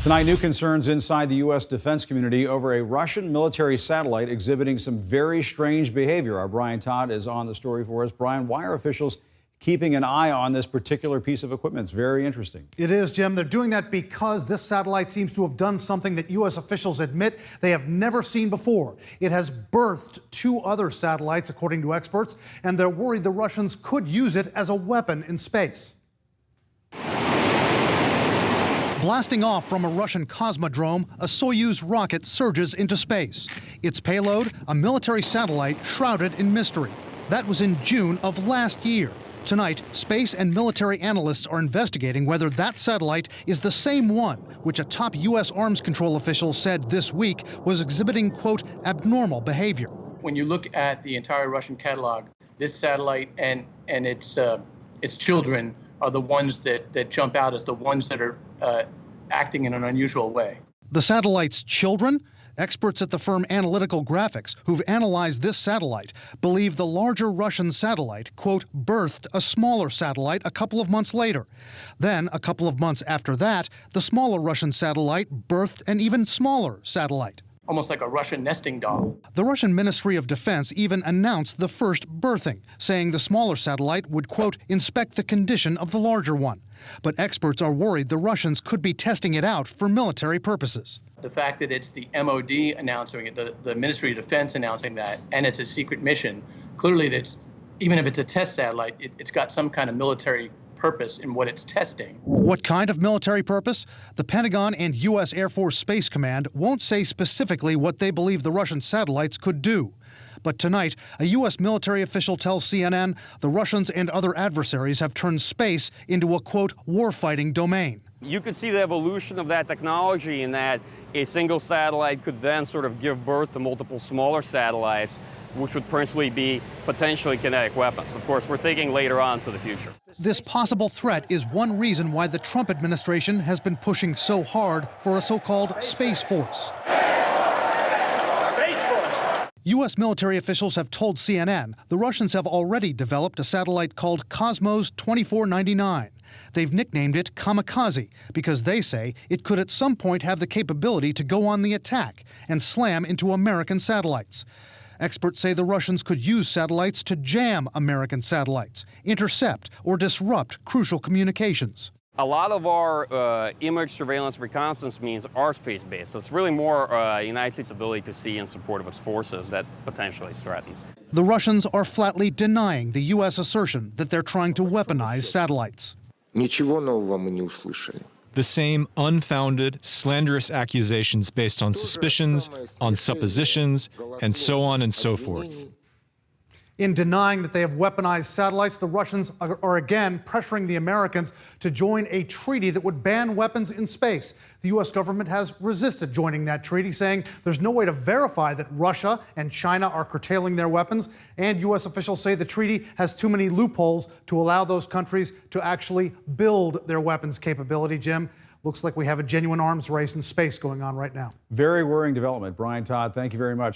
Tonight, new concerns inside the U.S. defense community over a Russian military satellite exhibiting some very strange behavior. Our Brian Todd is on the story for us. Brian, why are officials keeping an eye on this particular piece of equipment? It's very interesting. It is, Jim. They're doing that because this satellite seems to have done something that U.S. officials admit they have never seen before. It has birthed two other satellites, according to experts, and they're worried the Russians could use it as a weapon in space. Blasting off from a Russian cosmodrome, a Soyuz rocket surges into space. Its payload, a military satellite shrouded in mystery. That was in June of last year. Tonight, space and military analysts are investigating whether that satellite is the same one which a top U.S. arms control official said this week was exhibiting, quote, abnormal behavior. When you look at the entire Russian catalog, this satellite and its children are the ones that jump out as the ones that are acting in an unusual way. The satellite's children? Experts at the firm Analytical Graphics, who've analyzed this satellite, believe the larger Russian satellite, quote, birthed a smaller satellite a couple of months later. Then, a couple of months after that, the smaller Russian satellite birthed an even smaller satellite. Almost like a Russian nesting doll. The Russian Ministry of Defense even announced the first birthing, saying the smaller satellite would, quote, inspect the condition of the larger one. But experts are worried the Russians could be testing it out for military purposes. The fact that it's the MOD announcing it, the Ministry of Defense announcing that, and it's a secret mission, clearly that's, even if it's a test satellite, it's got some kind of military purpose in what it's testing. What kind of military purpose? The Pentagon and U.S. Air Force Space Command won't say specifically what they believe the Russian satellites could do. But tonight, a U.S. military official tells CNN the Russians and other adversaries have turned space into a, quote, war-fighting domain. You could see the evolution of that technology in that a single satellite could then sort of give birth to multiple smaller satellites, which would principally be potentially kinetic weapons. Of course, we're thinking later on to the future. This possible threat is one reason why the Trump administration has been pushing so hard for a so-called Space Force. U.S. military officials have told CNN the Russians have already developed a satellite called Cosmos 2499. They've nicknamed it Kamikaze because they say it could at some point have the capability to go on the attack and slam into American satellites. Experts say the Russians could use satellites to jam American satellites, intercept or disrupt crucial communications. A lot of our image surveillance reconnaissance means are space-based, so it's really more the United States' ability to see in support of its forces that potentially is threatened. The Russians are flatly denying the U.S. assertion that they're trying to weaponize satellites. Ничего нового мы не услышали. The same unfounded, slanderous accusations based on suspicions, on suppositions, and so on and so forth. In denying that they have weaponized satellites, the Russians are again pressuring the Americans to join a treaty that would ban weapons in space. The U.S. government has resisted joining that treaty, saying there's no way to verify that Russia and China are curtailing their weapons. And U.S. officials say the treaty has too many loopholes to allow those countries to actually build their weapons capability. Jim, looks like we have a genuine arms race in space going on right now. Very worrying development. Brian Todd, thank you very much.